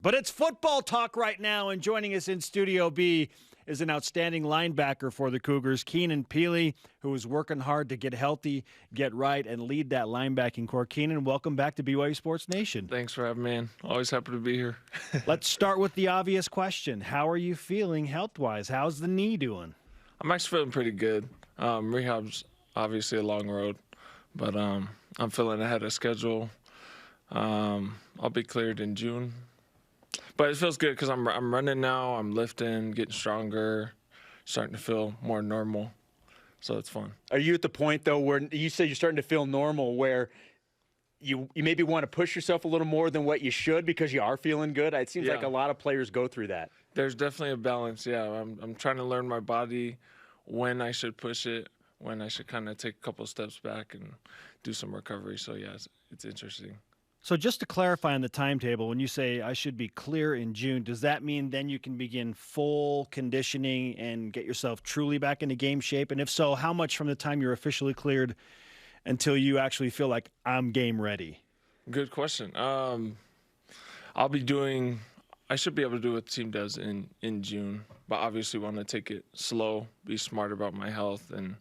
But it's football talk right now, and joining us in Studio B is an outstanding linebacker for the Cougars, Keenan Pili, who is working hard to get healthy, get right, and lead that linebacking core. Keenan, welcome back to BYU Sports Nation. Thanks for having me in. Always happy to be here. Let's start with the obvious question. How are you feeling health-wise? How's the knee doing? I'm actually feeling pretty good. Rehab's obviously a long road, but I'm feeling ahead of schedule. I'll be cleared in June. But it feels good because I'm running now, I'm lifting, getting stronger, starting to feel more normal. So it's fun. Are you at the point, though, where you say you're starting to feel normal, where you maybe want to push yourself a little more than what you should because you are feeling good? It seems like a lot of players go through that. There's definitely a balance, yeah. I'm trying to learn my body, when I should push it, when I should kind of take a couple steps back and do some recovery. So, yeah, it's interesting. So just to clarify on the timetable, when you say I should be clear in June, does that mean then you can begin full conditioning and get yourself truly back into game shape? And if so, how much from the time you're officially cleared until you actually feel like I'm game ready? Good question. I should be able to do what the team does in June, but obviously want to take it slow, be smart about my health, and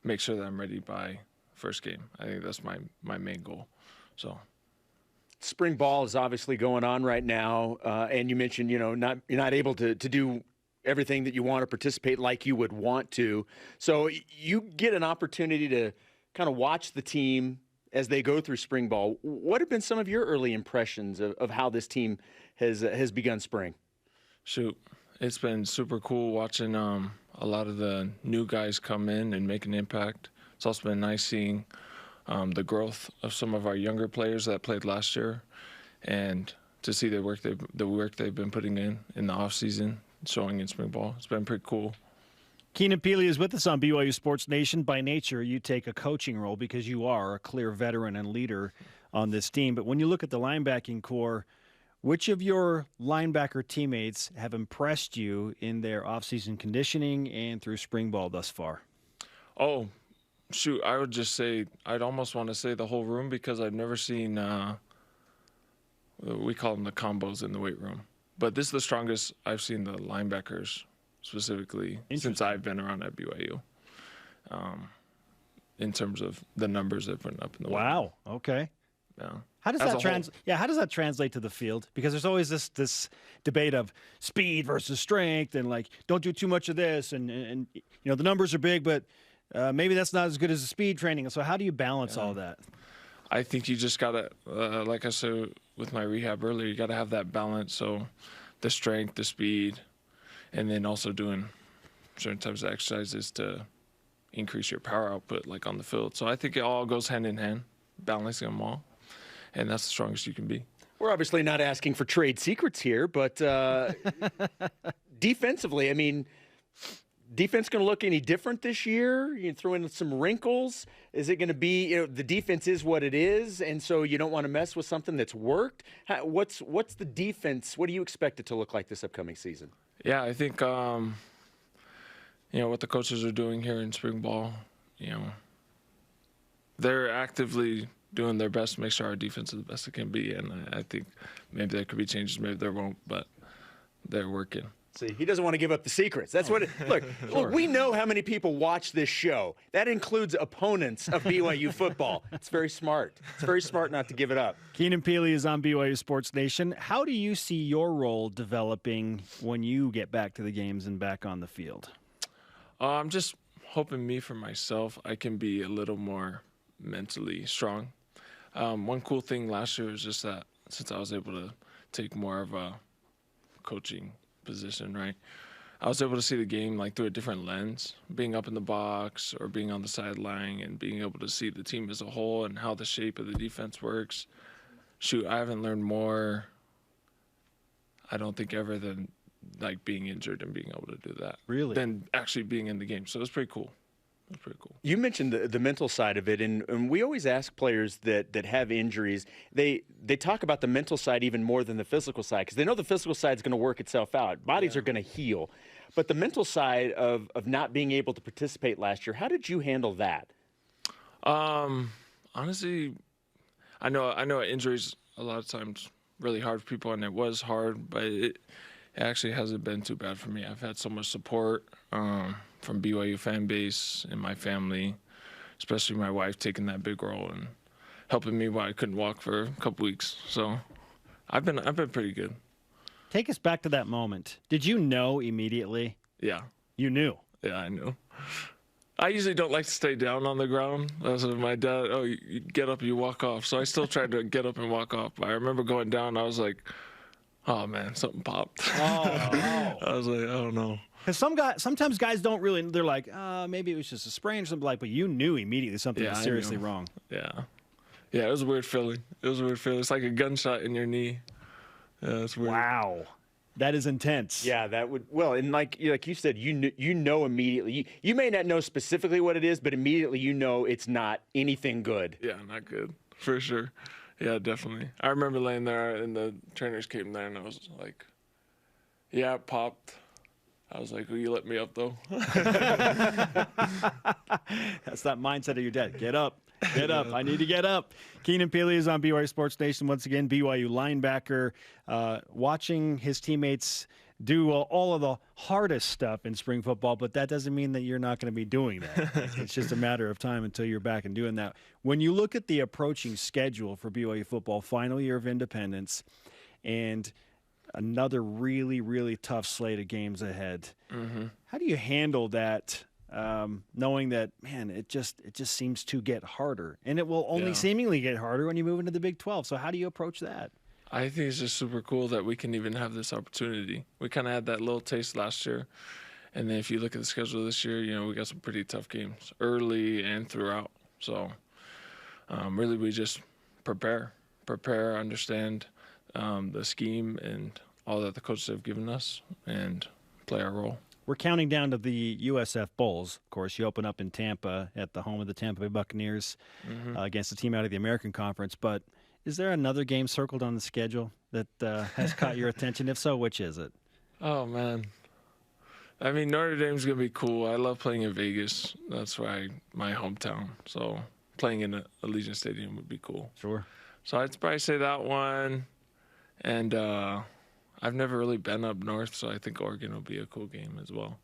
make sure that I'm ready by first game. I think that's my main goal. So. Spring ball is obviously going on right now, and you mentioned, you're not able to do everything that you want to participate like you would want to. So you get an opportunity to kind of watch the team as they go through spring ball. What have been some of your early impressions of how this team has begun spring? Shoot, it's been super cool watching a lot of the new guys come in and make an impact. It's also been nice seeing the growth of some of our younger players that played last year, and to see the work they've been putting in the off season, showing in spring ball. It's been pretty cool. Keenan Pili is with us on BYU Sports Nation. By nature, you take a coaching role because you are a clear veteran and leader on this team. But when you look at the linebacking core, which of your linebacker teammates have impressed you in their off-season conditioning and through spring ball thus far? Oh, shoot, I would just say, I'd almost want to say the whole room, because I've never seen, we call them the combos in the weight room. But this is the strongest I've seen the linebackers specifically since I've been around at BYU, in terms of the numbers they're putting up in the weight room. Wow, okay. Yeah. How does that translate to the field? Because there's always this debate of speed versus strength, and like, don't do too much of this, and the numbers are big, but maybe that's not as good as the speed training. So how do you balance all that? I think you just got to, like I said with my rehab earlier, you got to have that balance. So the strength, the speed, and then also doing certain types of exercises to increase your power output, like on the field. So I think it all goes hand in hand, balancing them all, and that's the strongest you can be. We're obviously not asking for trade secrets here, but defensively, I mean, defense going to look any different this year? You throw in some wrinkles. Is it going to be, the defense is what it is, and so you don't want to mess with something that's worked? What's the defense? What do you expect it to look like this upcoming season? Yeah, I think, what the coaches are doing here in spring ball, they're actively doing their best to make sure our defense is the best it can be, and I think maybe there could be changes, maybe there won't, but they're working. See, he doesn't want to give up the secrets. That's what look, we know how many people watch this show. That includes opponents of BYU football. It's very smart. It's very smart not to give it up. Keenan Pili is on BYU Sports Nation. How do you see your role developing when you get back to the games and back on the field? I'm just hoping for myself, I can be a little more mentally strong. One cool thing last year was just that since I was able to take more of a coaching position, right, I was able to see the game like through a different lens, being up in the box or being on the sideline, and being able to see the team as a whole and how the shape of the defense works. Shoot, I haven't learned more, I don't think, ever than like being injured and being able to do that. Really? Than actually being in the game. So it's pretty cool. It's pretty cool. You mentioned the mental side of it, and we always ask players that have injuries, they talk about the mental side even more than the physical side, because they know the physical side is going to work itself out. Bodies are going to heal. But the mental side of not being able to participate last year, how did you handle that? Honestly, I know injuries a lot of times really hard for people, and it was hard, but it actually hasn't been too bad for me. I've had so much support from BYU fan base and my family, especially my wife taking that big role and helping me while I couldn't walk for a couple weeks. So I've been pretty good. Take us back to that moment. Did you know immediately? Yeah. You knew? Yeah, I knew. I usually don't like to stay down on the ground. That's what my dad, you get up, you walk off. So I still tried to get up and walk off. But I remember going down, I was like, oh, man, something popped. Oh. I was like, I don't know. Because sometimes guys don't really, they're like, maybe it was just a sprain or something like, but you knew immediately something was seriously wrong. Yeah. Yeah, it was a weird feeling. It's like a gunshot in your knee. Yeah, it's weird. Wow. That is intense. Yeah, that would and like you said, you know immediately. You may not know specifically what it is, but immediately you know it's not anything good. Yeah, not good for sure. Yeah, definitely. I remember laying there and the trainers came there and I was like, "Yeah, it popped." I was like, "Will you let me up though?" That's that mindset of your dad. Get up. Get up. I need to get up. Keenan Pili is on BYU Sports Nation once again, BYU linebacker, watching his teammates do all of the hardest stuff in spring football, but that doesn't mean that you're not going to be doing that. It's just a matter of time until you're back and doing that. When you look at the approaching schedule for BYU football, final year of independence, and another really, really tough slate of games ahead, how do you handle that? Knowing that, man, it just seems to get harder, and it will only seemingly get harder when you move into the Big 12. So how do you approach that? I think it's just super cool that we can even have this opportunity. We kind of had that little taste last year, and then if you look at the schedule this year, we got some pretty tough games early and throughout. So really we just prepare, understand the scheme and all that the coaches have given us, and play our role. We're counting down to the USF Bowls. Of course, you open up in Tampa at the home of the Tampa Bay Buccaneers against a team out of the American Conference. But is there another game circled on the schedule that has caught your attention? If so, which is it? Oh, man. I mean, Notre Dame's going to be cool. I love playing in Vegas. That's my hometown. So playing in Allegiant Stadium would be cool. Sure. So I'd probably say that one. And I've never really been up north, so I think Oregon will be a cool game as well.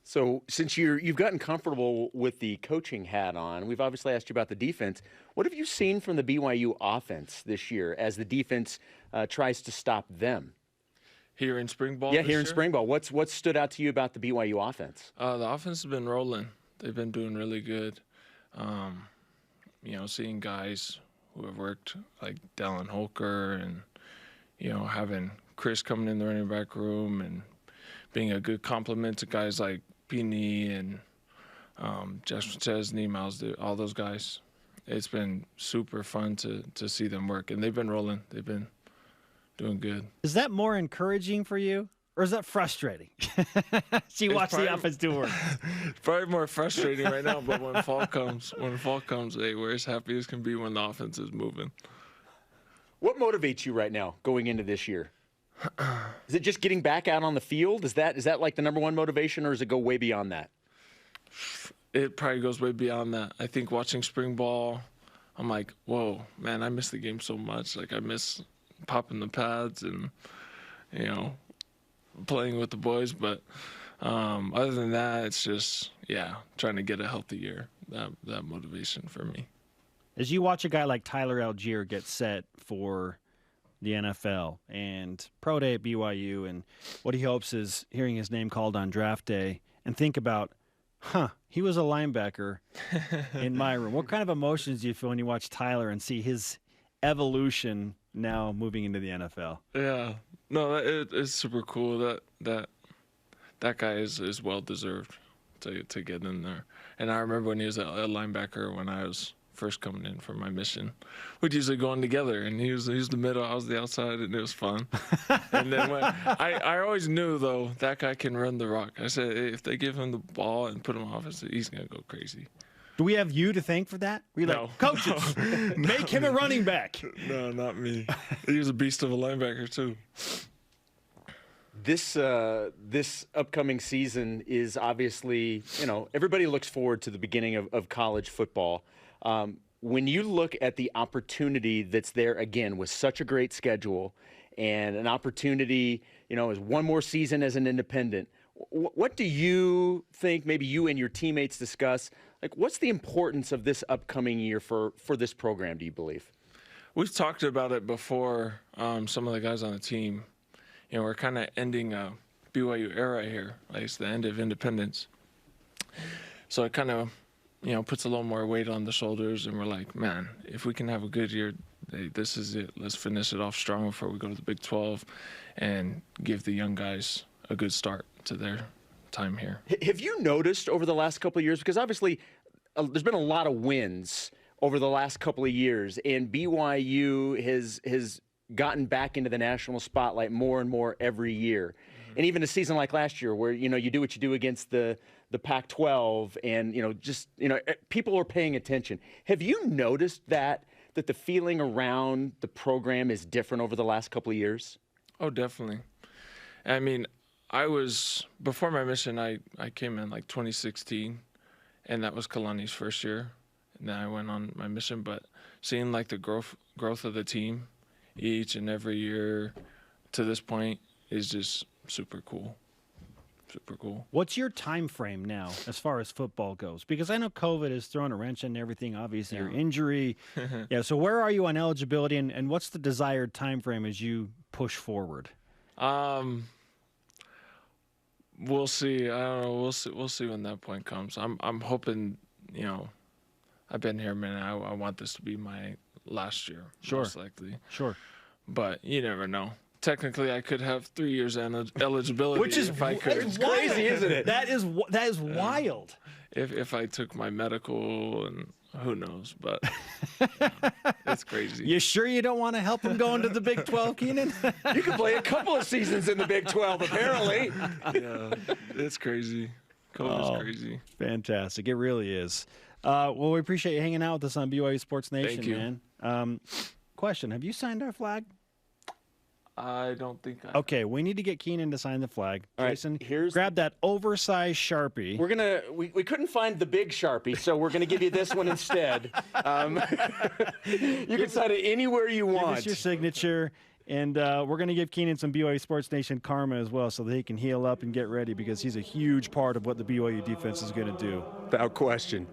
So since you've gotten comfortable with the coaching hat on, we've obviously asked you about the defense. What have you seen from the BYU offense this year as the defense tries to stop them? Here in spring ball? Yeah, here in spring ball. What's stood out to you about the BYU offense? The offense has been rolling. They've been doing really good. Seeing guys who have worked like Dallin Holker and having Chris coming in the running back room and being a good compliment to guys like Pini and Josh Chesney, Miles, all those guys. It's been super fun to see them work, and they've been rolling. They've been doing good. Is that more encouraging for you, or is that frustrating? See, watch the offense do work. Probably more frustrating right now, but when fall comes, hey, we're as happy as can be when the offense is moving. What motivates you right now going into this year? Is it just getting back out on the field? Is that like the number one motivation, or does it go way beyond that? It probably goes way beyond that. I think watching spring ball, I'm like, whoa, man, I miss the game so much. Like, I miss popping the pads and, playing with the boys. But other than that, it's just, trying to get a healthy year. That motivation for me. As you watch a guy like Tyler Allgeier get set for the NFL and pro day at BYU, and what he hopes is hearing his name called on draft day, and think about, he was a linebacker in my room. What kind of emotions do you feel when you watch Tyler and see his evolution now moving into the NFL? Yeah. No, it's super cool. That guy is well-deserved to get in there. And I remember when he was a linebacker when I was first coming in for my mission, we'd usually go on together, and he was the middle, I was the outside, and it was fun. And then I always knew, though, that guy can run the rock. I said, if they give him the ball and put him off, he's going to go crazy. Do we have you to thank for that? We're no. Like, coaches, make him a running back. No, not me. He was a beast of a linebacker, too. This upcoming season is obviously, everybody looks forward to the beginning of college football. when you look at the opportunity that's there again with such a great schedule and an opportunity, as one more season as an independent, what do you think, maybe you and your teammates discuss, like what's the importance of this upcoming year for this program, do you believe? We've talked about it before, some of the guys on the team. We're kind of ending a BYU era here. Like it's the end of independence. So it kind of, puts a little more weight on the shoulders, and we're like, man, if we can have a good year, this is it. Let's finish it off strong before we go to the Big 12 and give the young guys a good start to their time here. Have you noticed over the last couple of years, because obviously there's been a lot of wins over the last couple of years, and BYU has gotten back into the national spotlight more and more every year. And even a season like last year where, you do what you do against the Pac-12 and, people are paying attention. Have you noticed that the feeling around the program is different over the last couple of years? Oh, definitely. I mean, before my mission, I came in like 2016, and that was Kalani's first year. And then I went on my mission, but seeing like the growth of the team each and every year to this point is just super cool. Super cool. What's your time frame now as far as football goes? Because I know COVID has thrown a wrench in everything, obviously your injury. Yeah, so where are you on eligibility, and what's the desired time frame as you push forward? We'll see. I don't know. We'll see when that point comes. I'm hoping, I've been here a minute. I want this to be my last year, most likely. Sure. But you never know. Technically, I could have 3 years eligibility, which is if I could. It's crazy, isn't it? That is wild. If I took my medical, and who knows, but it's crazy. You sure you don't want to help him go into the Big 12, Keenan? You can play a couple of seasons in the Big 12, apparently. Yeah, it's crazy. COVID's crazy. Fantastic. It really is. Well, we appreciate you hanging out with us on BYU Sports Nation, Thank you. man. Question, have you signed our flag? I don't think I Okay, we need to get Keenan to sign the flag. All Jason, right, grab that oversized Sharpie. We couldn't find the big Sharpie, so we're gonna give you this one instead. You can sign it anywhere you want. Give us your signature, and we're going to give Keenan some BYU Sports Nation karma as well so that he can heal up and get ready, because he's a huge part of what the BYU defense is going to do. Without question.